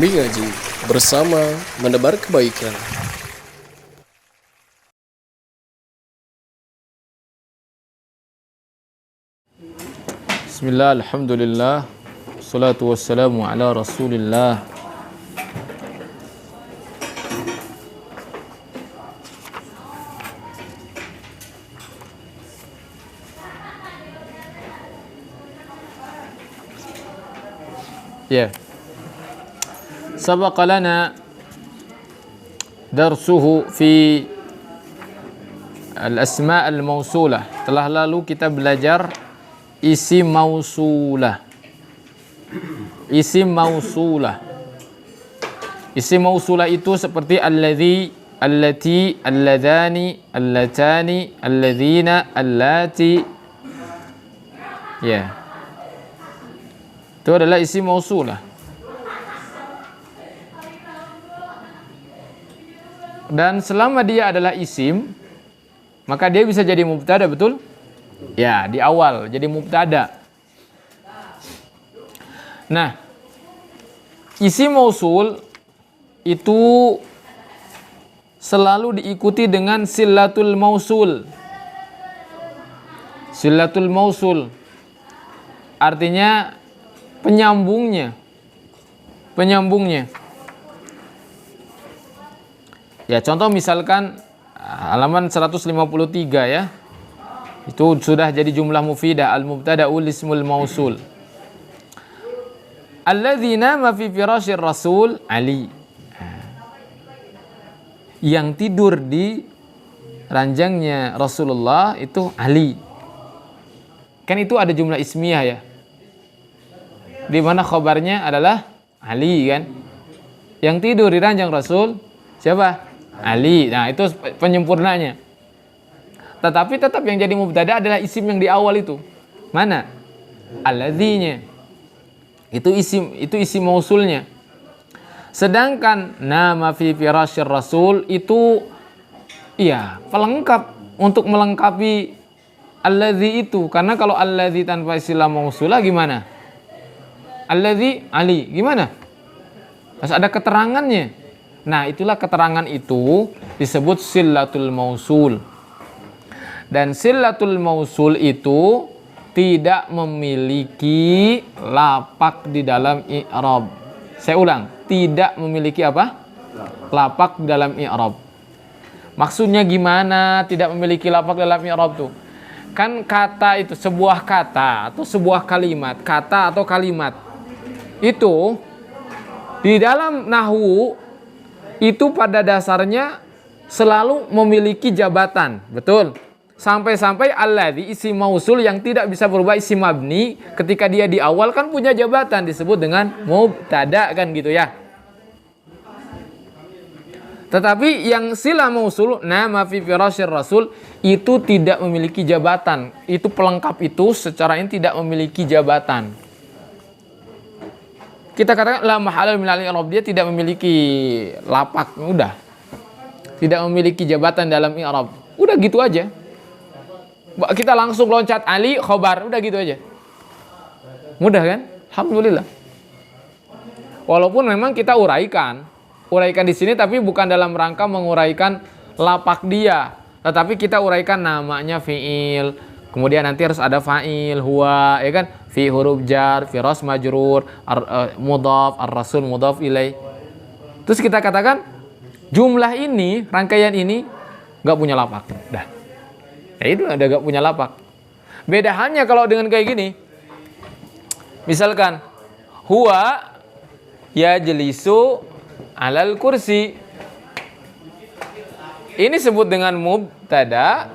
Mengaji bersama menebar kebaikan. Bismillah, alhamdulillah, salatu wassalamu ala rasulillah. Sabaqa lana darsuhu fi al-asma' al-mausulah. Telah lalu kita belajar isim mausulah. Isim mausulah. Isim mausulah itu seperti alladzi, allati, alladhani, allatani, alladzina, allati. Itu adalah isim mausulah. Dan selama dia adalah isim, maka dia bisa jadi mubtada, betul? Ya, di awal jadi mubtada. Nah, isim mausul itu selalu diikuti dengan silatul mausul. Silatul mausul artinya penyambungnya. Ya, contoh misalkan halaman 153 ya. Itu sudah jadi jumlah mufidah, al-mubtada'ul ismul mausul. Alladzina ma fi firasyir rasul Ali. Yang tidur di ranjangnya Rasulullah itu Ali. Kan itu ada jumlah ismiyah ya. Di mana khabarnya adalah Ali kan. Yang tidur di ranjang Rasul siapa? Ali. Nah, itu penyempurnanya. Tetapi tetap yang jadi mubtada adalah isim yang di awal itu. Mana? Alladzinya. Itu isim mausulnya. Sedangkan nama fi firasyir rasul itu pelengkap untuk melengkapi alladzi itu. Karena kalau alladzi tanpa istilah mausulah gimana? Alladzi Ali, gimana? Harus ada keterangannya. Nah, itulah keterangan itu disebut silatul mausul. Dan silatul mausul itu tidak memiliki lapak di dalam i'rab. Saya ulang, tidak memiliki apa? Lapak di dalam i'rab. Maksudnya gimana tidak memiliki lapak dalam i'rab tuh? Kan kata itu sebuah kata atau sebuah kalimat, kata atau kalimat. Itu di dalam nahwu itu pada dasarnya selalu memiliki jabatan, betul? Sampai-sampai alladzi isim mausul yang tidak bisa berubah isim mabni, ketika dia di awal kan punya jabatan disebut dengan mubtada kan gitu ya. Tetapi yang silah mausul nama fi firasyir rasul itu tidak memiliki jabatan. Itu pelengkap itu secara ini tidak memiliki jabatan. Kita katakan la mahalal minal i'rab, dia tidak memiliki lapak, udah. Tidak memiliki jabatan dalam i'rab. Udah gitu aja. Kita langsung loncat Ali khobar, udah gitu aja. Mudah kan? Alhamdulillah. Walaupun memang kita uraikan di sini tapi bukan dalam rangka menguraikan lapak dia, tetapi kita uraikan namanya fiil. Kemudian nanti harus ada fa'il, huwa, ya kan? Fi huruf jar, fi ras majrur, mudhaf, ar-rasul mudhaf ilai. Terus kita katakan jumlah ini, rangkaian ini enggak punya lapak. Dah. Ya itu ada enggak punya lapak. Beda halnya kalau dengan kayak gini. Misalkan huwa yajlisu alal kursi. Ini sebut dengan mubtada.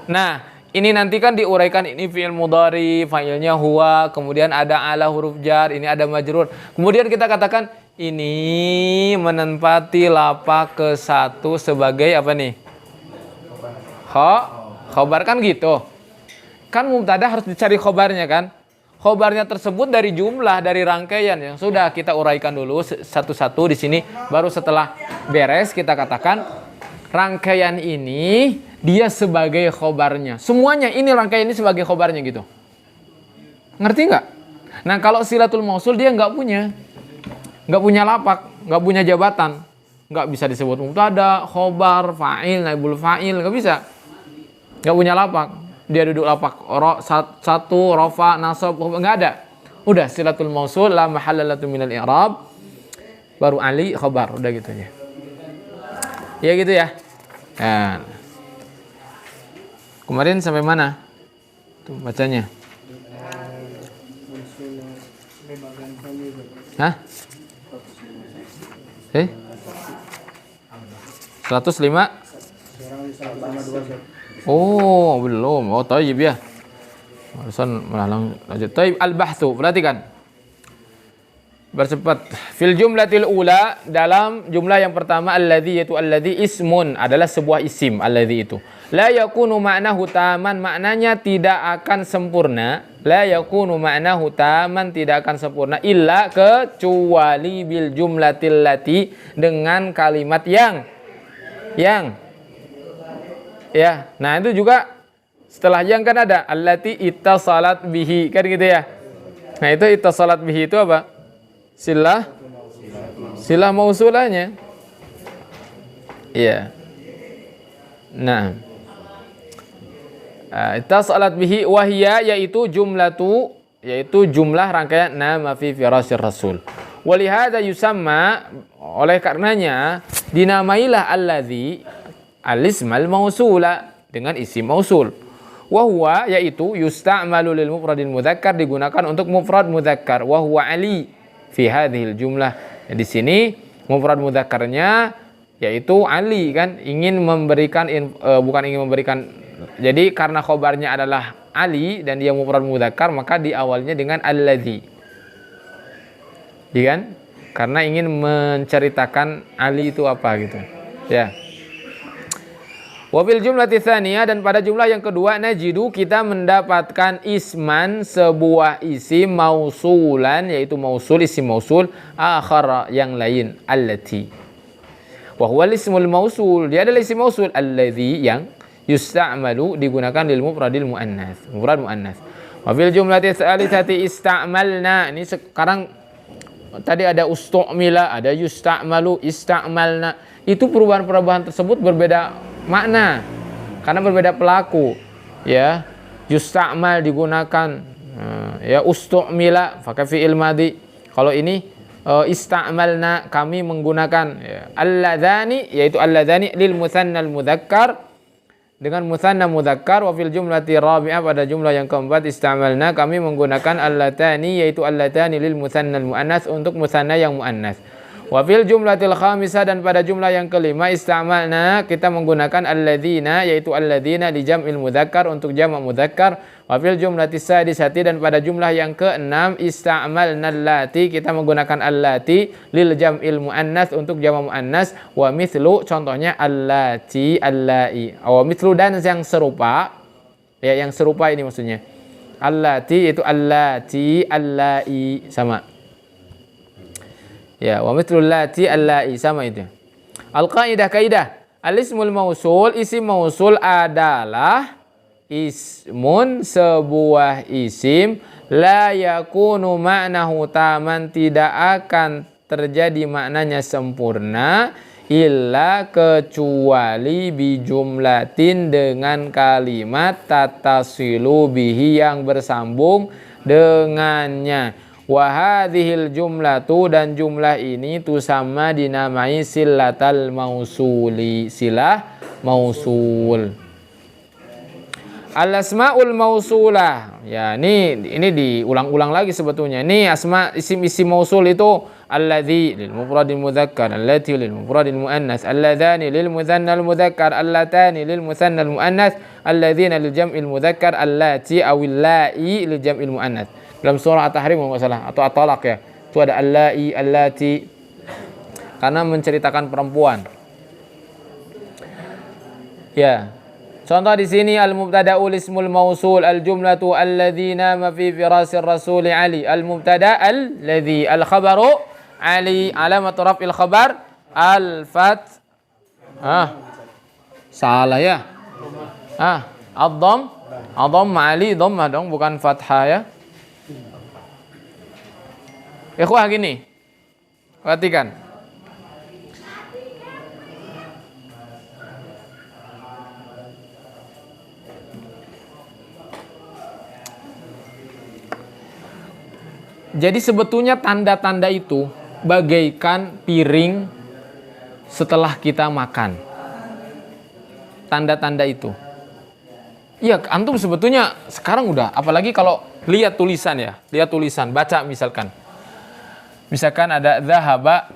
Nah, ini nanti kan diuraikan, ini fi'il mudhari, fa'ilnya huwa, kemudian ada ala huruf jar, ini ada majrur. Kemudian kita katakan ini menempati lapak ke satu sebagai apa nih? Khobar kan gitu. Kan mubtada harus dicari khobarnya kan? Khobarnya tersebut dari jumlah, dari rangkaian yang sudah kita uraikan dulu satu-satu di sini. Baru setelah beres kita katakan rangkaian ini dia sebagai khobarnya. Semuanya ini rangkaian ini sebagai khobarnya gitu. Ngerti nggak? Nah kalau silatul mausul dia nggak punya. nggak punya lapak, nggak punya jabatan, nggak bisa disebut mubtada, khobar, fa'il, naibul fa'il, nggak bisa. Nggak punya lapak. Dia duduk lapak satu, rofa, nasab, nggak ada. Udah silatul mausul la mahalla latu minal i'rab, baru ali khobar, udah gitu aja. Ya gitu ya. Nah. Kemarin sampai mana? Tuh bacanya. Hah? 105? Oh, belum. Oh, thayyib ya. Barusan malah lanjut. Thayyib al-bahthu. Perhatikan. Bercepat. Fil jumlatil ula, dalam jumlah yang pertama alladzi, yaitu alladzi ismun, adalah sebuah isim. Alladzi itu la yakunu ma'nahu taman, maknanya tidak akan sempurna. La yakunu ma'nahu taman, tidak akan sempurna illa, kecuali bil jumlatil lati, dengan kalimat yang ya. Nah, itu juga setelah yang kan ada allati ittasalat bihi, kan gitu ya. Nah, itu ittasalat bihi itu apa? Silah mausulahnya. Iya. Nah, ittasalat bihi wahia, yaitu jumlah rangkaian nama fi firasir rasul. Walihada yusamma, oleh karenanya dinamailah alladzi al-ismal mausula, dengan isim mausul. Wahwa, yaitu yusta'malu lil mufradil mudzakkar, digunakan untuk mufrad mudzakkar. Wahwa ali fi hadhil jumlah. Di sini mufrad mudzakkarnya yaitu ali, kan ingin memberikan bukan ingin memberikan. Jadi karena khobarnya adalah ali dan dia mufrad mudzakkar, maka diawalnya dengan alladzi. Iya kan? Karena ingin menceritakan ali itu apa gitu. Ya. Wabil jumlati tsaniyah, dan pada jumlah yang kedua najidu, kita mendapatkan isman, sebuah isim mausulan, yaitu mausul, isim mausul, akhar, yang lain, allati. Wa huwa ismul mausul, dia adalah isim mausul, alladzi, yang yusta'malu, digunakan lil mufradil muannas, mufrad muannas. Wabil jumlati tsalitsati ista'malna, ini sekarang tadi ada ustu'mila, ada yusta'malu, ista'malna. Itu perubahan-perubahan tersebut berbeda makna karena berbeda pelaku, ya. Yusta'mal digunakan, ya, ustu'mila pakai fi'il madhi. Kalau ini ista'malna, kami menggunakan, ya. Alladzani, yaitu alladzani lil mutsannal mudzakkar, dengan mutsanna mudzakkar. Wa fil jumlati rabi'ah, pada jumlah yang keempat ista'malna, kami menggunakan allatani, yaitu allatani lil mutsannal muannas, untuk mutsanna yang muannas. Wa fil jumlatil khamisah, dan pada jumlah yang kelima ista'malna, kita menggunakan alladzina, yaitu alladzina li jam'il mudzakkar, untuk jamak mudzakkar. Wa fil jumlatis sadisati, dan pada jumlah yang keenam ista'malna allati, kita menggunakan allati lil jam'il muannas, untuk jamak muannas. Wa mithlu, contohnya allati, allai. Wa mithlu, dan yang serupa, ya, yang serupa ini maksudnya allati, itu allati, allai, sama. Ya, wa mithlul lati allai, sama itu. Al-qaidah, kaidah. Al-ismul mausul, isim mausul adalah ismun, sebuah isim, la yakunu ma'nahu taman, tidak akan terjadi maknanya sempurna, illa, kecuali bi jumlatin, dengan kalimat tatasilu bihi, yang bersambung dengannya. Wa hadhil jumlatu, dan jumlah ini tusamma, dinamai silatal mausuli, silah mausul. Al-asmaul mausulah, ya, ini diulang-ulang lagi sebetulnya. Ini asma, isim-isim mausul itu alladzi lil mufradil mudzakkar, allati lil mufradil muannas, alladzani lil mudzannal mudzakkar, allatani lil mudzannal muannas, alladzina lil jam'il mudzakkar, allati awil la'i lil jam'il muannas. Dalam surah At-Tahrim kalau nggak salah, atau At-Talaq, ya, itu ada allai, allati, karena menceritakan perempuan. Ya, contoh di sini al-mubtada'ul ismul mausul, al-jumlatu alladzina ma fi firasir rasuli ali, al-mubtada' alladzi, al-khabaru ali, alamat raf'il khabar al-fat, salah ya, ad-dhamm, ali, dhammah dong, bukan fathah, ya. Ikhwah, gini, Perhatikan. Jadi sebetulnya tanda-tanda itu bagaikan piring setelah kita makan. Tanda-tanda itu. Iya, antum sebetulnya sekarang udah, apalagi kalau lihat tulisan ya, lihat tulisan, baca misalkan. Misalkan ada zahaba,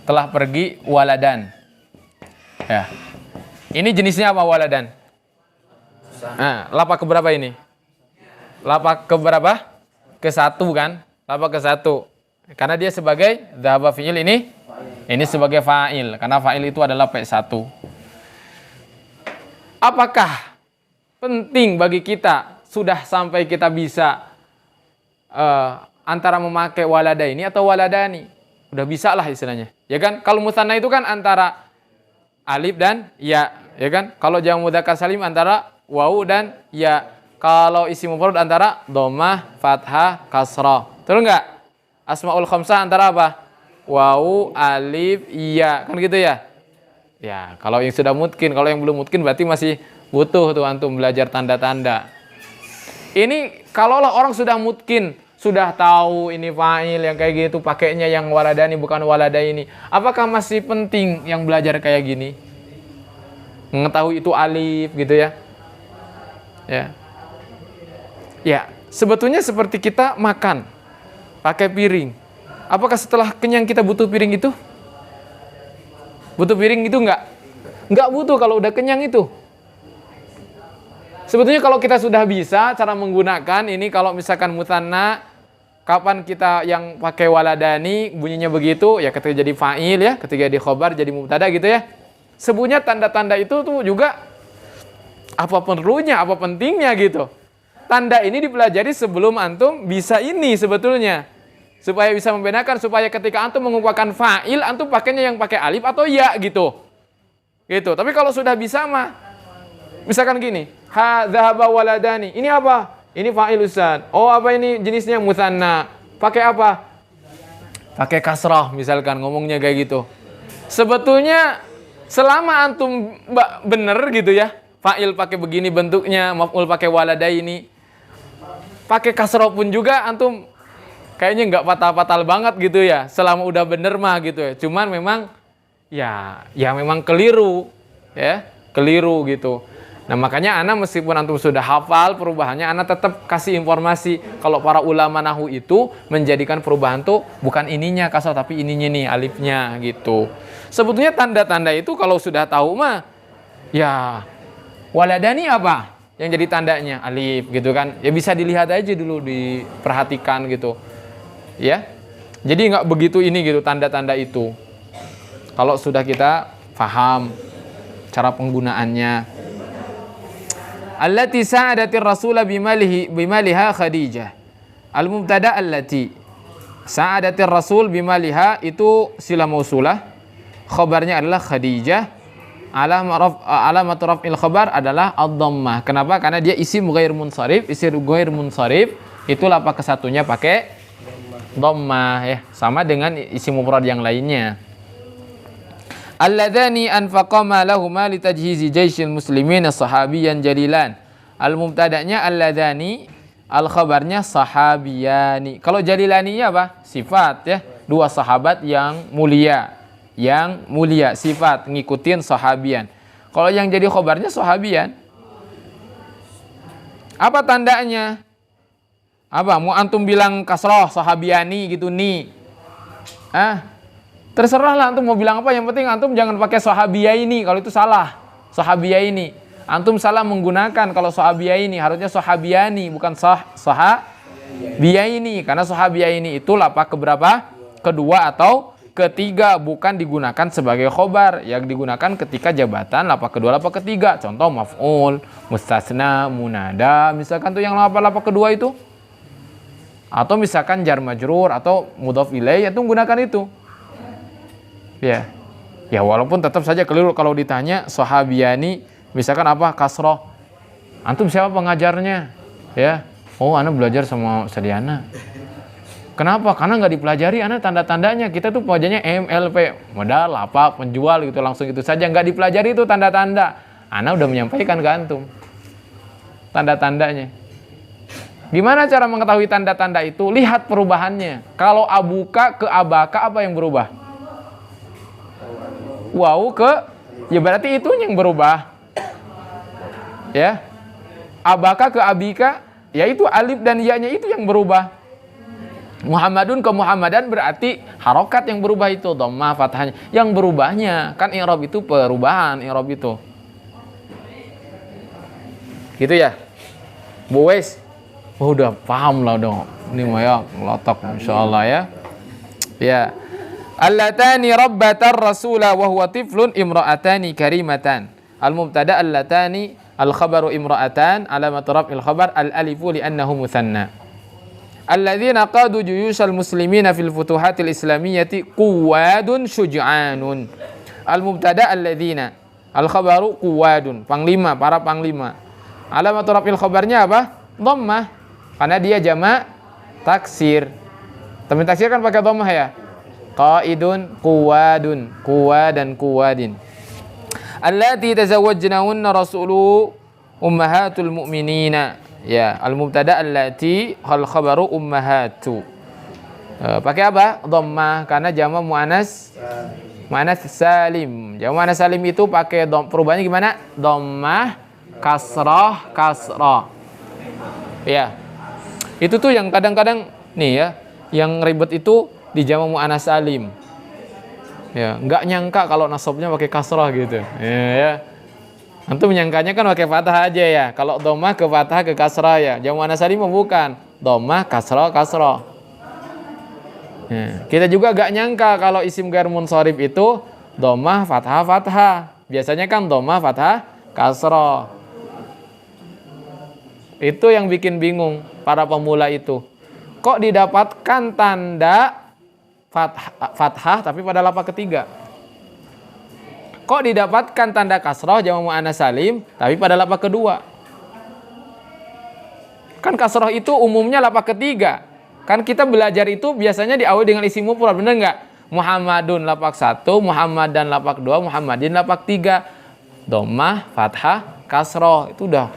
telah pergi, waladan. Ya. Ini jenisnya apa waladan? Nah, lapak keberapa ini? Lapak keberapa? Ke-1 kan? Lapak ke-1. Karena dia sebagai zahaba fi'il ini sebagai fa'il. Karena fa'il itu adalah P1. Apakah penting bagi kita sudah sampai kita bisa antara memakai walada ini atau waladani? Udah bisa lah istilahnya. Ya kan? Kalau musanna itu kan antara alif dan ya kan? Kalau jamak mudzakkar salim antara wawu dan ya. Kalau isim mufrad antara dhammah, fathah, kasrah. Betul enggak? Asmaul khamsah antara apa? Wawu, alif, ya. Kan gitu ya? Ya, kalau yang sudah mungkin, kalau yang belum mungkin berarti masih butuh tuh antum belajar tanda-tanda. Ini kalaulah orang sudah mungkin, sudah tahu ini fa'il yang kayak gitu, pakainya yang waladani bukan waladaini. Apakah masih penting yang belajar kayak gini? Mengetahui itu alif gitu ya. Ya. Ya, sebetulnya seperti kita makan pakai piring. Apakah setelah kenyang kita butuh piring itu? Butuh piring itu enggak? Enggak butuh kalau udah kenyang itu. Sebetulnya kalau kita sudah bisa cara menggunakan ini, kalau misalkan mutanna, kapan kita yang pakai waladani bunyinya begitu, ya ketika jadi fa'il ya, ketika di khobar jadi mubtada gitu ya. Sebetulnya tanda-tanda itu tuh juga apa perlunya, apa pentingnya gitu. Tanda ini dipelajari sebelum antum bisa ini sebetulnya. Supaya bisa membedakan, supaya ketika antum mengumpulkan fa'il, antum pakainya yang pakai alif atau ya gitu. Gitu. Tapi kalau sudah bisa mah, misalkan gini, dzahaba waladani. Ini apa? Ini fa'il Ustaz. Oh, apa ini jenisnya musanna. Pakai apa? Pakai kasrah misalkan ngomongnya kayak gitu. Sebetulnya selama antum bener gitu ya, fa'il pakai begini bentuknya, maf'ul pakai waladaini. Pakai kasroh pun juga antum kayaknya nggak fatal-fatal banget gitu ya. Selama udah bener mah gitu ya. Cuman memang ya memang keliru ya, keliru gitu. Nah makanya ana meskipun antum sudah hafal perubahannya, ana tetap kasih informasi kalau para ulama nahu itu menjadikan perubahan tuh bukan ininya kasroh tapi ininya nih alifnya gitu. Sebetulnya tanda-tanda itu kalau sudah tahu mah ya waladani apa? Yang jadi tandanya alif gitu kan. Ya bisa dilihat aja dulu, diperhatikan gitu. Ya. Jadi nggak begitu ini gitu tanda-tanda itu. Kalau sudah kita paham cara penggunaannya. Allati sa'adatir rasula bimaliha Khadijah. Al-mubtada allati sa'adatir rasul bimaliha itu sila mausulah. Khabarnya adalah Khadijah. Alamat raf'il khabar adalah ad-dhammah. Kenapa? Karena dia isim ghair munsharif. Isim ghair munsharif itu lapak kesatunya pakai dhammah ya, sama dengan isim mufrad yang lainnya. Alladzani anfaqa malahuma litajhizi jaisyil muslimin sahabiyan jalilan. Al-mubtada'nya alladzani, al-khabarnya sahabiyani. Kalau jalilaninya apa? Sifat ya, dua sahabat yang mulia. Yang mulia, sifat ngikutin sahabian. Kalau yang jadi khobarnya sahabian, apa tandanya? Apa? Mau antum bilang kasroh sahabiani gitu nih? Terserah lah antum mau bilang apa. Yang penting antum jangan pakai sahabiyah ini. Kalau itu salah, sahabiyah ini. Antum salah menggunakan. Kalau sahabiyah ini harusnya sahabiani, bukan sahabiyah ini. Karena sahabiyah ini itu lapak keberapa? Kedua atau ketiga, bukan digunakan sebagai khobar. Yang digunakan ketika jabatan lapak kedua, lapak ketiga. Contoh maf'ul, mustasna, munada. Misalkan tuh yang lapak kedua itu. Atau misalkan jar majrur atau mudhaf ilaih, itu menggunakan itu. Ya. Ya walaupun tetap saja keliru kalau ditanya sahabiyani, misalkan apa? Kasroh. Antum siapa pengajarnya? Ya. Oh, ana belajar sama Sadiana. Kenapa? Karena nggak dipelajari anak tanda-tandanya. Kita tuh pelajarnya MLP, modal, apa, penjual gitu, langsung itu saja. Nggak dipelajari itu tanda-tanda. Anak udah menyampaikan ke antum tanda-tandanya. Gimana cara mengetahui tanda-tanda itu? Lihat perubahannya. Kalau abuka ke abaka, apa yang berubah? Waw ke, ya berarti itu yang berubah. Ya, abaka ke abika, ya itu alif dan ya-nya itu yang berubah. Muhammadun ke Muhammadan berarti harokat yang berubah itu, dhammah, fathahnya. Yang berubahnya, kan i'rab itu perubahan, i'rab itu. Gitu ya, Bu Wes. Oh, udah paham lah dong. Ini mah ya ngelotok insyaallah ya. Ya. Allatani rabbatar rasula wa huwa tiflun imra'atani karimatan. Al-mubtada allatani al-khabaru imra'atan alamat raf'il khabar al-alifu li'annahu mutsanna. Alladzina qadu juyushal muslimina fil futuhatil islamiyyati quwadun syuj'anun. Al-mubtada alladzina al-khabaru quwadun, panglima, para panglima. Alamat raf'il khabarnya apa? Dhammah. Karena dia jamak taksir. Temen taksir kan pakai dhammah ya. Qaidun, quwadun, quwad dan quwadin. Allati tazawwajnahunna rasulu ummahatul mu'minina. Ya, al-mubtada allati hal khabaru ummahatu. Pakai apa? Dhammah karena jamak muannas salim. Jamak muannas salim itu pakai perubahannya gimana? Dhammah, kasrah, kasrah. Ya. Itu tuh yang kadang-kadang nih ya, yang ribet itu di jamak muannas salim. Ya, nggak nyangka kalau nasabnya pakai kasrah gitu. Ya. Antum menyangkanya kan pakai fathah aja ya. Kalau dhammah ke fathah ke kasrah ya. Jamak muannas salim bukan. Dhammah, kasrah, kasrah. Ya. Kita juga nggak nyangka kalau isim ghair munsharif itu dhammah, fathah, fathah. Biasanya kan dhammah, fathah, kasrah. Itu yang bikin bingung para pemula itu. Kok didapatkan tanda fathah tapi pada lapak ketiga? Kok didapatkan tanda kasroh jamak muannas salim tapi pada lapak kedua? Kan kasroh itu umumnya lapak ketiga. Kan kita belajar itu biasanya diawali dengan isim mufrad, benar nggak? Muhammadun lapak 1, Muhammadan lapak 2, Muhammadin lapak 3. Dhammah, fathah, kasroh. Itu udah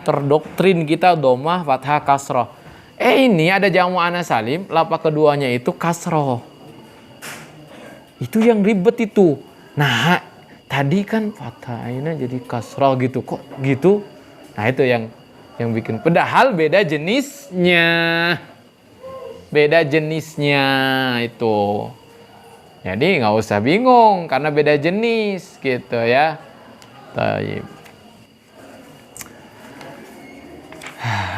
terdoktrin kita dhammah, fathah, kasroh. Ini ada jamak muannas salim, lapak keduanya itu kasroh. Itu yang ribet itu. Nah, tadi kan fathahnya jadi kasroh gitu, kok gitu? Nah, itu yang bikin. Padahal beda jenisnya. Beda jenisnya itu. Jadi nggak usah bingung karena beda jenis gitu ya. Taib.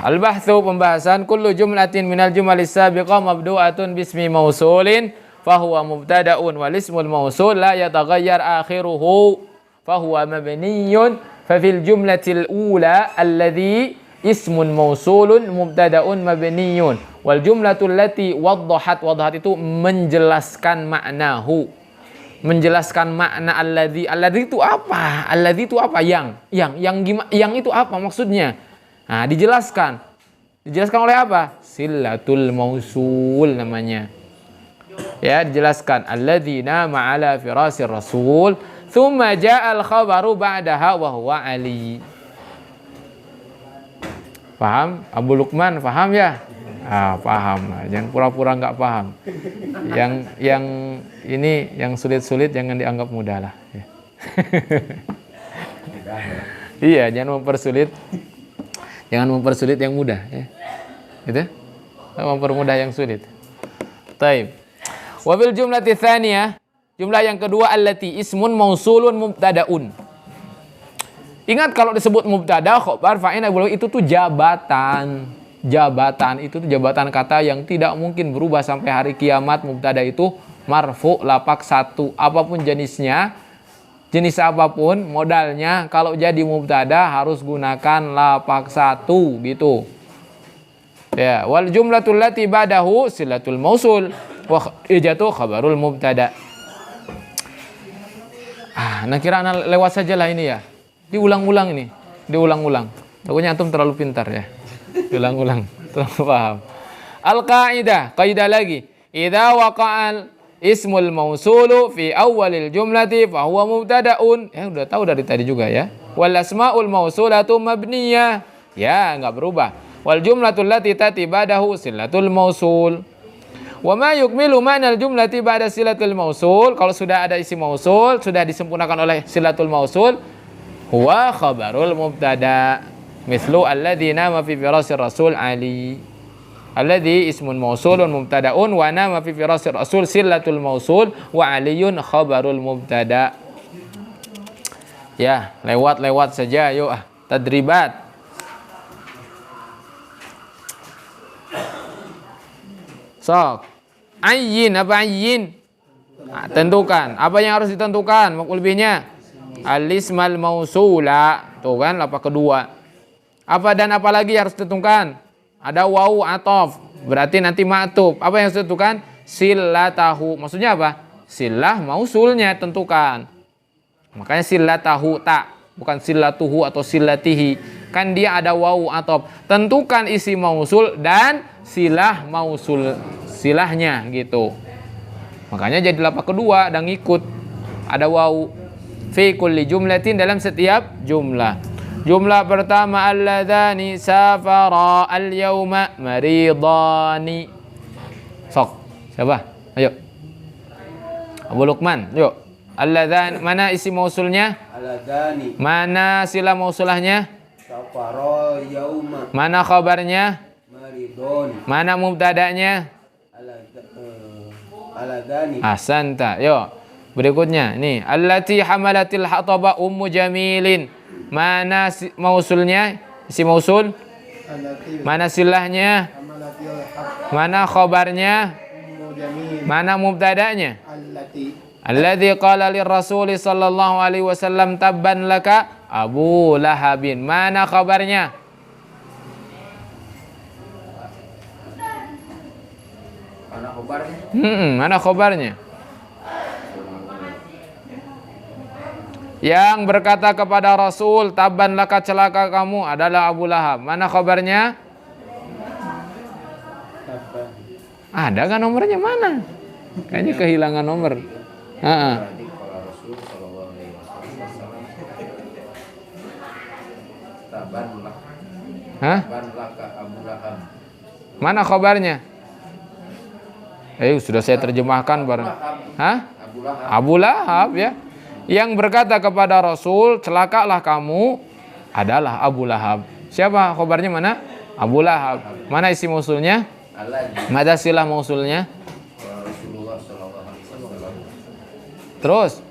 Al-bahthu, pembahasan. Kullu jumlatin minal jumalis sabiqah mabdu'atun bismi mausulin fahuwa mubtada'un wal ismul mausul la yataghayyar akhiruhu fahuwa mabniyun fa fil jumlatil ula alladhi ismun mausulun mubtada'un mabniyun wal jumlatul lati waddahat itu menjelaskan maknahu, menjelaskan makna alladhi. Alladhi itu apa? Alladhi itu apa? Yang itu apa maksudnya? Nah, dijelaskan oleh apa? Silatul mausul namanya. Ya, dijelaskan alladzina ma'ala firasir rasul thumma ja'al khabaru ba'daha wa huwa Ali. Paham? Abu Lukman paham ya? Paham. Jangan pura-pura nggak paham. Yang ini yang sulit-sulit jangan dianggap mudah lah. Ya. Iya, jangan mempersulit. Jangan mempersulit yang mudah ya. Gitu? Mempermudah yang sulit. Taib. Wa bil jumlati tsaniyah, jumlah yang kedua allati ismun mausulun mubtadaun. Ingat kalau disebut mubtada khabar fa'il itu tuh jabatan. Jabatan itu tuh jabatan kata yang tidak mungkin berubah sampai hari kiamat. Mubtada itu marfu lapak 1, apapun jenisnya. Jenis apapun modalnya, kalau jadi mubtada harus gunakan lapak 1 gitu. Ya, wal jumlatul lati ba'dahu silatul mausul wa ijatu khabarul mubtada. Nah kira lewat saja lah ini ya. Diulang-ulang ini, diulang-ulang. Pokoknya antum terlalu pintar ya. Diulang-ulang, terlalu paham. Al-qaidah, kaidah lagi. Idza waqa'al ismul mausulu fi awalil jumlati fa huwa mubtada'un. Udah tahu dari tadi juga ya. Wal asmaul mausulatu mabniyah. Ya, enggak berubah. Wal jumlatul lati tati ba'dahu silatul mausul. Wa ma yukmilu ma'nal jumlati ba'da silatul mausul. Kalau sudah ada isi mausul, sudah disempurnakan oleh silatul mausul, huwa khabarul mubtada. Mislu alladzi nama fi firasir rasul Ali. Alladzi ismun mausulun mubtada'un wa nama fi firasir rasul silatul mausul wa aliyun khabarul mubtada. Ya, lewat-lewat saja yuk tadribat. Sok. Ayyin apa ayyin? Nah, tentukan. Apa yang harus ditentukan? Maf'ul bihnya al-ismal mausula. Tuh kan lapak kedua. Apa dan apa lagi harus ditentukan? Ada wawu atof, berarti nanti ma'tuf. Apa yang harus ditentukan? Silatahu. Maksudnya apa? Silah mausulnya tentukan. Makanya silatahu tak, bukan silatuhu atau silatihi. Kan dia ada wawu atof. Tentukan isi mausul dan silah mausul silahnya gitu. Makanya jadi lapak kedua dan ngikut. Ada wawu. Fi kulli jumlatin dalam setiap jumlah. Jumlah pertama alladzani safara al-yawma maridani. Sok. Siapa? Ayo. Abu Luqman. Yuk. Alladzani mana isi mausulnya? Alladzani. Mana sila mausulahnya? Safara yauma. Mana khabarnya? Maridani. Mana mubtada'nya? Alladzani. Ahsanta. Yuk. Berikutnya nih, allati hamalatil hataba ummu jamilin. Mana mausulnya? Isi mausul? Mana silahnya? Mana khabarnya? Mana mubtada'nya? Alladzi qala lirrasul sallallahu alaihi wasallam tabban laka Abu Lahabin. Mana khabarnya? Mana khabarnya? Mana khabarnya? Yang berkata kepada Rasul, tabban laka celaka kamu adalah Abu Lahab. Mana kabarnya? Ada kan nomornya mana? Kayaknya kehilangan nomor. Hah? Mana kabarnya? Sudah saya terjemahkan bareng. Hah? Abu Lahab ya. Yang berkata kepada Rasul, celakalah kamu adalah Abu Lahab. Siapa khabarnya mana? Abu Lahab. Mana isi mausulnya? Mana silah mausulnya? Terus?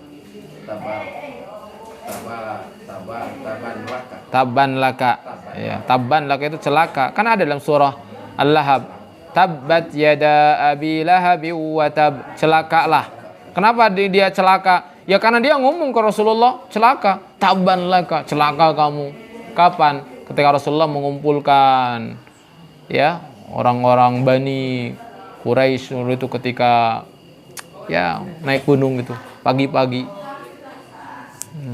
Tabban laka. Ya, tabban laka itu celaka. Kan ada dalam surah Al-Lahab. Tabbat yada abi lahabi wa tab. Celakalah. Kenapa dia celaka? Ya karena dia ngomong ke Rasulullah, celaka, tabban laka, celaka kamu. Kapan? Ketika Rasulullah mengumpulkan ya orang-orang Bani Quraisy itu ketika ya naik gunung gitu, pagi-pagi.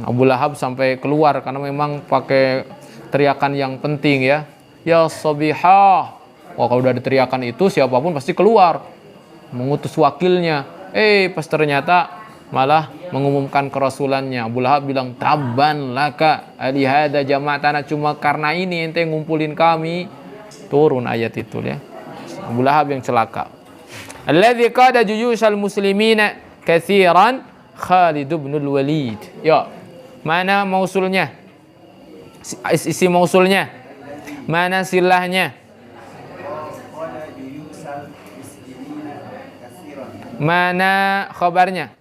Abu Lahab sampai keluar karena memang pakai teriakan yang penting ya. Ya sabihah. Wah, kalau udah ada teriakan itu siapapun pasti keluar mengutus wakilnya. Pas ternyata malah mengumumkan kerasulannya. Abu Lahab bilang, tabban laka alihada jama'atana, cuma karena ini ente ngumpulin kami. Turun ayat itu ya. Abu Lahab yang celaka. Alladzi qada juyushal muslimina katsiran Khalid bin Walid. Ya. Mana mausulnya? Isi mausulnya. Mana silahnya? Mana khabarnya?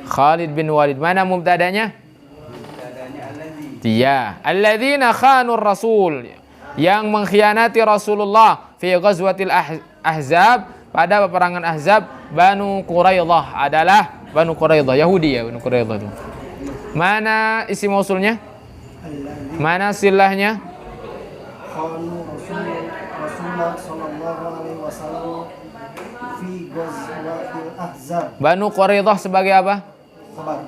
Khalid bin Walid. Mana mubtadanya? Dia. Alladzina khanur rasul. Yang mengkhianati Rasulullah fi ghazwatil ahzab, pada peperangan Ahzab. Banu Quraidah adalah Banu Quraidah, Yahudi ya, Banu Quraidah itu. Mana isi mausulnya? Mana silahnya? Khanu Rasulullah sallallahu alaihi wasallam fi ghazwatil ahzab. Banu Quraidah sebagai apa?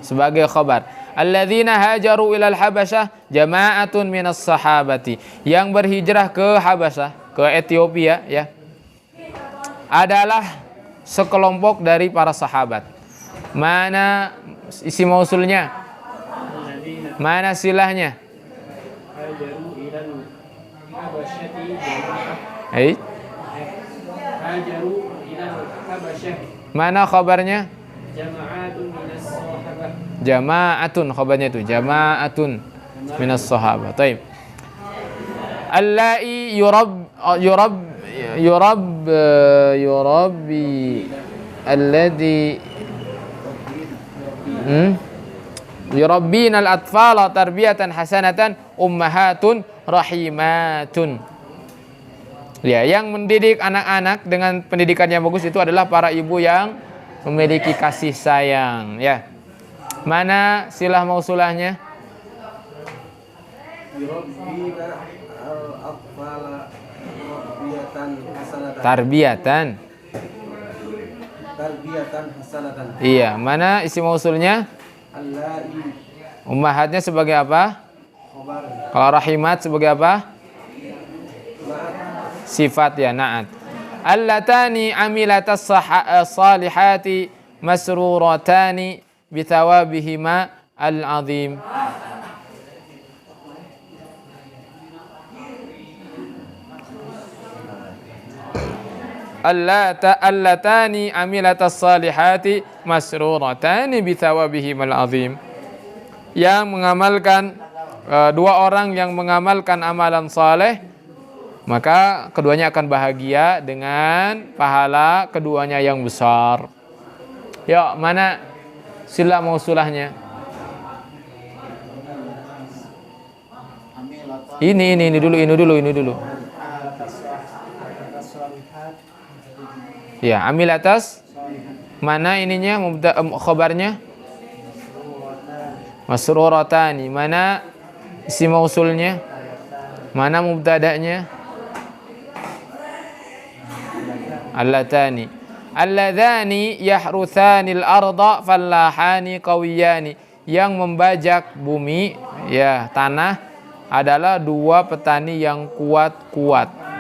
Sebagai khabar. Alladzina hajaru ilal Habasyah jama'atun minas sahabati. Yang berhijrah ke Habasyah, ke Ethiopia ya, adalah sekelompok dari para sahabat. Mana isim mausulnya? Mana silahnya? Mana khabarnya? Jama'atun khabarnya itu. Jama'atun minas sahabah. Baik. Allai yurabbi alladhi yurabbina al-atfala tarbiyatan hasanatan ummahatun rahimatun. Ya, yang mendidik anak-anak dengan pendidikan yang bagus itu adalah para ibu yang memiliki kasih sayang ya. Mana silah mausulahnya? Yurabbina al-atfala Tarbiyatan. tarbiyatan hasanatan. Iya, mana isim mausulnya? Allai Ummahatnya sebagai apa? khobar Kalau rahimat sebagai apa? ma'at Sifat ya, na'at. Allatani amilatas salihati masruratani bitawabihima al-azim. Allatani amilatas salihati masruratani bitawabihima al-azim. Yang mengamalkan dua orang yang mengamalkan amalan saleh, maka keduanya akan bahagia dengan pahala keduanya yang besar. Yuk, mana sila mausulahnya? Ini dulu. Ya, amil atas. Mana ininya khobarnya? Masruratani. Mana isim mausulnya? Mana mubtada'nya? Allatani. Alladzani yahruthanil arda fallahani qawiyani. Yang membajak bumi, ya, tanah adalah dua petani yang kuat-kuat.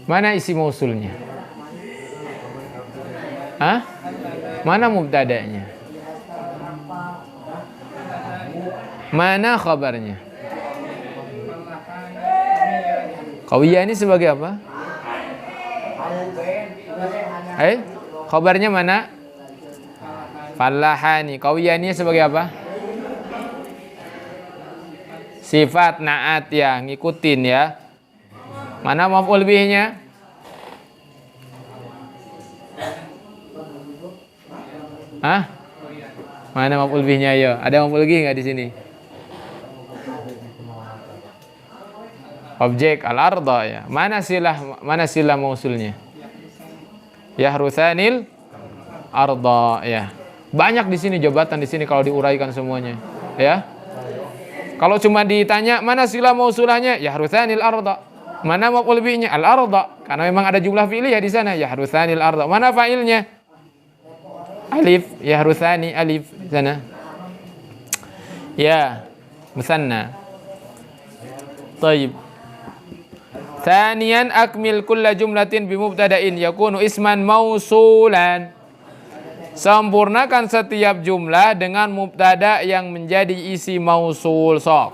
Mana isi mausulnya? Hah? Mana mubtada'nya? Mana khabarnya? Qawiyani sebagai apa? Khabarnya mana? Fallahani. Qawiyani sebagai apa? Sifat na'at ya, ngikutin ya. Mana maf'ul bihnya? Hah? Mana maf'ul bihnya ya? Ada maf'ul bih enggak di sini? Objek al-arda ya. Mana silah mausulnya? Yahruthanil arda ya. Banyak di sini jabatan di sini kalau diuraikan semuanya, ya. Kalau cuma ditanya mana silah mausulahnya? Yahruthanil arda. Mana maf'ul bihnya? Al-arda. Karena memang ada jumlah fi'il ya di sana. Yahruthanil arda. Mana fa'ilnya? Alif. Yahruthani alif di sana. Ya, musanna. Taib. Thaniyan akmil kulla jumlatin bimubtada'in yakunu isman mausulan. Sempurnakan setiap jumlah dengan mubtada yang menjadi isi mausul. Sok.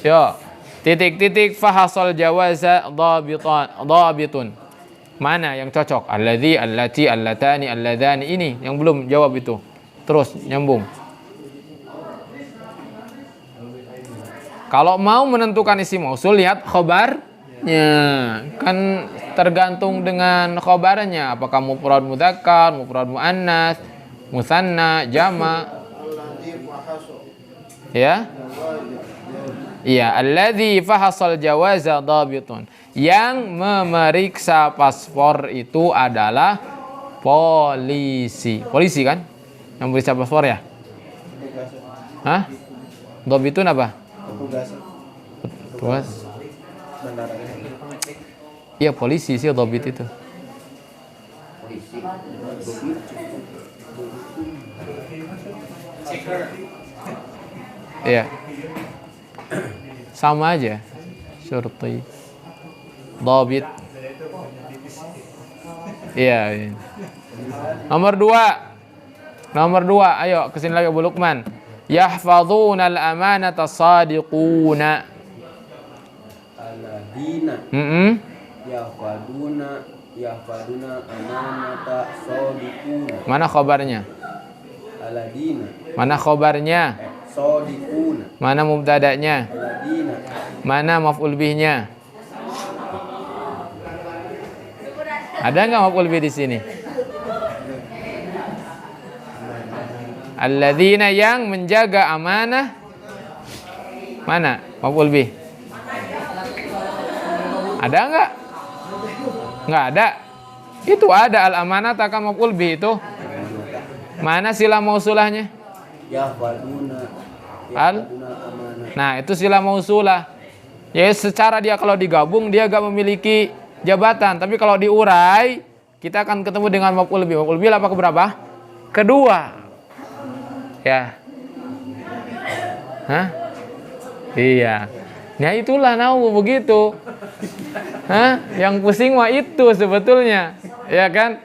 Yo. Titik-titik fahasal jawaza dhabitun. Mana yang cocok? Alladzi, allati, allatani, alladhani. Ini yang belum jawab itu. Terus nyambung. Kalau mau menentukan isi mausul, lihat khobarnya. Kan tergantung dengan khobarnya. Apakah mufrad mudzakkar, mufrad muannas, musanna, jama. Ya? Iya, alladzi fahasal jawaza dhabitun. Yang memeriksa paspor itu adalah polisi. Polisi kan? Yang memeriksa paspor ya? Hah? Dhabitun apa? Petugas. Iya, polisi sih dhabit itu. Iya. Sama aja syurti. Dhabit. Iya. Iya. Nomor 2. Ayo kesini lagi Bu Lukman. Yahfazuna al-amanata sadiquna. Aladina yahfaduna amanata sadiquna. Mana khabarnya? Aladina Mana khabarnya? sadiquna. Mana mubtada'nya? Aladina Mana maf'ul bihnya? Ada nggak maf'ul bih di sini? Alladzina yang menjaga amanah. Mana maf'ul bih? Ada nggak? Nggak ada. Itu ada al-amanah takkan maf'ul bih itu. Mana sila mausulahnya? yahfaduna Al. amanah. Nah, itu sila mausulah. Ya secara dia kalau digabung dia gak memiliki jabatan, tapi kalau diurai kita akan ketemu dengan maf'ul bih. Maf'ul bih apa keberapa? Kedua. Ya. Hah? Iya. Nah, itulah nahu begitu. Hah? Yang pusing mah itu sebetulnya. Ya kan?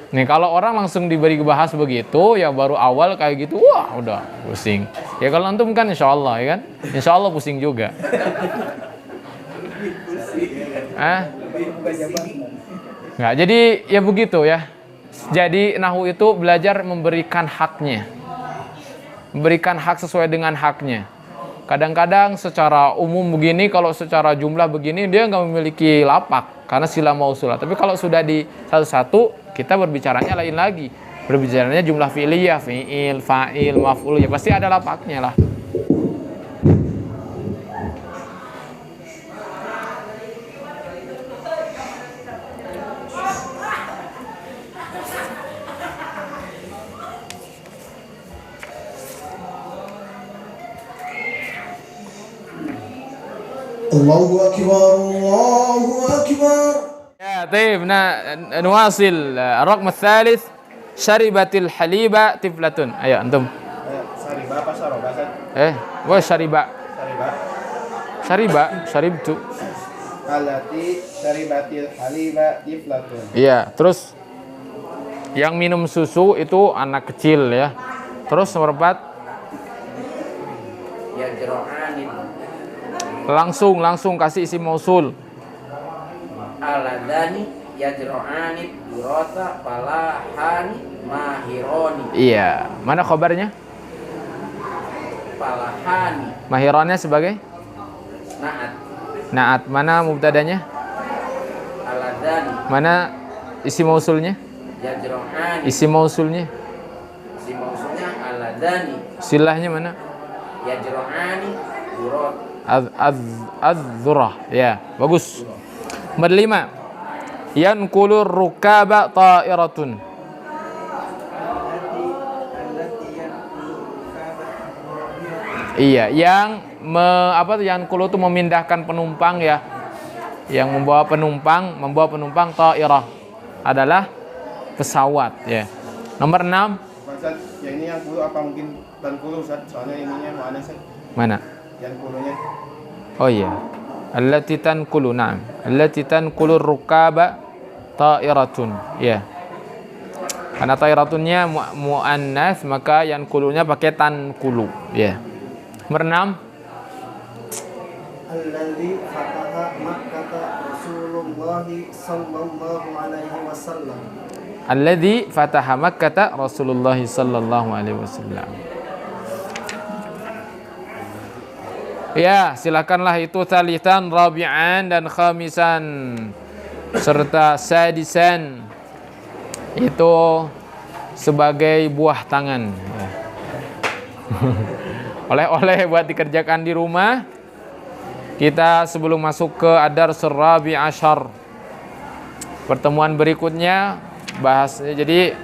Nih kalau orang langsung diberi bahas begitu, ya baru awal kayak gitu, wah udah pusing. Ya kalau antum kan insya Allah, ya kan? Insya Allah pusing juga. Nggak, jadi ya begitu ya. Jadi nahu itu belajar memberikan haknya. Memberikan hak sesuai dengan haknya. Kadang-kadang secara umum begini, kalau secara jumlah begini dia nggak memiliki lapak karena sila mausulah. Tapi kalau sudah di satu-satu kita berbicaranya lain lagi. Berbicaranya jumlah fi'liyah, fi'il, fa'il, maf'ul, ya pasti ada lapaknya lah. Allahu Akbar, Allahu Akbar. Ya, طيب نواصل الرقم الثالث syaribatil haliba tiflatun. Ayo antum. Sariba apa saroba? Syariba. Syaribtu. Alati syaribatil haliba tiflatun. Iya, terus yang minum susu itu anak kecil ya. Terus nomor 4. Langsung kasih isim mausul. Aladani yajra'ani durata palahani mahironi. Iya, mana khabarnya? Palahani. Mahironi sebagai naat. Mana mubtadanya? Aladani. Mana isim mausulnya? Yajra'ani. Isim mausulnya? Isim mausulnya aladani. Silahnya mana? Yajra'ani durata. Az-zurah. Ya, bagus. Nomor 5. Yanqulur rukaba ta'iratun. Iya, yang yanqulu itu memindahkan penumpang ya. Yang membawa penumpang ta'irah adalah pesawat ya. Nomor 6. Ustaz, yang ini yang kulu apa mungkin dan kulu Ustaz? Soalnya ininya mana sih? Mana? Yang kulunya. Oh iya. Allati tanqulu, na'am. Allati tanqulu rukaba ta'iratun. Ya. Karena tairatunnya muannas maka yanqulunya pakai tanqulu. Ya. Nomor 6. Alladzi fataha Makkah Rasulullah sallallahu alaihi wasallam. Alladzi fataha Makkah Rasulullah sallallahu alaihi wasallam. Ya, silakanlah itu thalithan, rabi'an dan khamisan serta sadisan itu sebagai buah tangan. Oleh-oleh buat dikerjakan di rumah. Kita sebelum masuk ke ad-darsul rabi' asyar. Pertemuan berikutnya jadi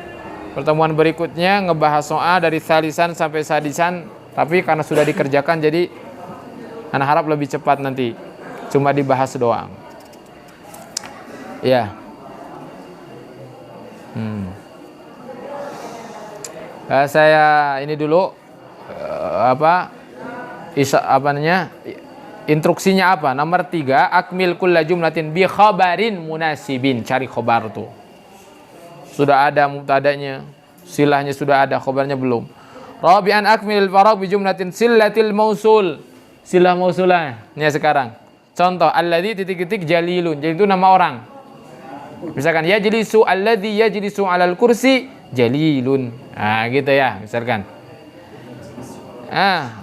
pertemuan berikutnya ngebahas soal dari thalisan sampai sadisan, tapi karena sudah dikerjakan jadi anak harap lebih cepat nanti. Cuma dibahas doang. Ya. Saya ini dulu instruksinya apa? Nomor 3, akmil kulla jumlatin bi khabarin munasibin. Cari khobar tuh. Sudah ada mubtadanya, silahnya sudah ada, khobarnya belum. Rabi'an akmil faraq bi jumlatin sillatil mausul. Silah mausulahnya sekarang. Contoh, alladzi titik-titik jalilun. Jadi itu nama orang. Misalkan yajlisu alladzi yajlisu 'alal kursi jalilun. Nah, gitu ya, misalkan.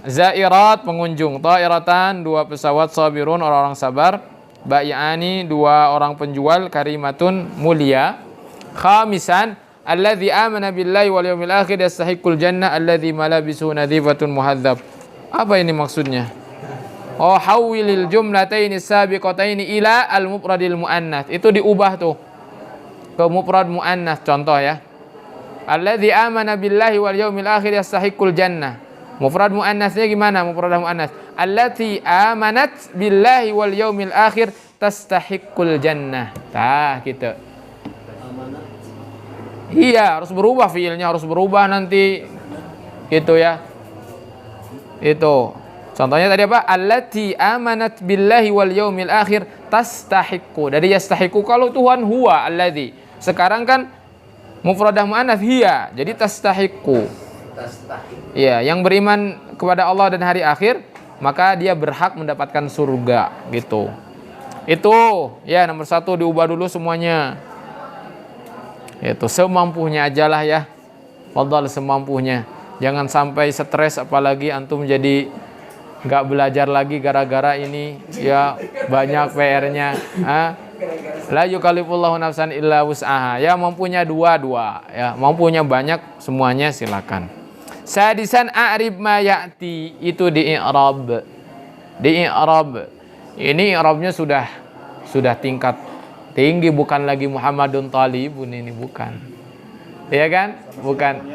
Zairat pengunjung, ta'iratan 2 pesawat, sabirun orang-orang sabar, bai'ani 2 orang penjual, karimatun mulia. Khamisan alladzi amana billahi wal yawmil akhir yastahiqqul jannah alladzi malabisu nadhifatun muhadzab. Apa ini maksudnya? Oh, hawwilil jumlataini sabiqataini ila al mufradil muannats. Itu diubah tuh ke mufrad muannats. Contoh ya. Alladzi amana billahi wal yawmil akhir yastahiqqul jannah. Mufrad muannatsnya gimana? Mufrad muannats. Allati amanat billahi wal yaumil akhir tastahiqqul jannah. Tah gitu. Iya, harus berubah fiilnya, harus berubah nanti. Gitu ya. Itu. Contohnya tadi apa? Allati amanat billahi wal yaumil akhir tastahiqqu. Dari yastahiqqu kalau Tuhan huwa alladzi. Sekarang kan mufradah muannats hiya. Jadi tastahiqqu. Ya, yang beriman kepada Allah dan hari akhir, maka dia berhak mendapatkan surga, gitu. Itu ya nomor 1 diubah dulu semuanya. Itu semampunya aja lah ya. Fadhal semampunya. Jangan sampai stres apalagi antum jadi nggak belajar lagi gara-gara ini ya banyak PR-nya. La yukallifullahu nafsan illa wus'aha. Ya mampunya 2, ya mampunya banyak semuanya silakan. Sadisan a'rib ma ya'ti, itu di i'rab. Di i'rab. Ini i'rabnya sudah tingkat tinggi, bukan lagi Muhammadun Talibun, ini bukan. Iya kan? Bukan.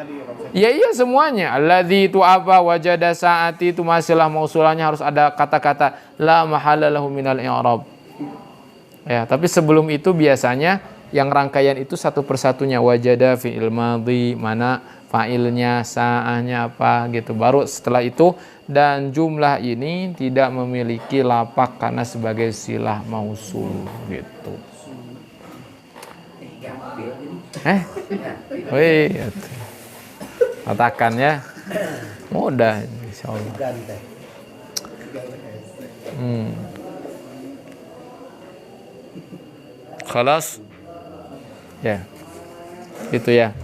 Ya iya semuanya. Alladzi itu apa? Wajada sa'ati itu masilah mausulahnya harus ada kata-kata la mahala lahu minal i'rab. Ya, tapi sebelum itu biasanya yang rangkaian itu satu persatunya. Wajada fi'il madhi, mana fa'ilnya, sa'ahnya apa gitu. Baru setelah itu, dan jumlah ini tidak memiliki lapak karena sebagai silah mausul gitu. Wih, katakan ya. Mudah insyaallah. Khalas. Ya. Itu ya.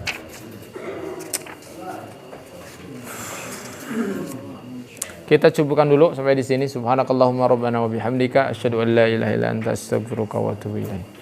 Kita cukupkan dulu sampai di sini. Subhanakallahumma rabbana wa bihamdika asyhadu an la ilaha illa anta astaghfiruka wa atubu ilaik.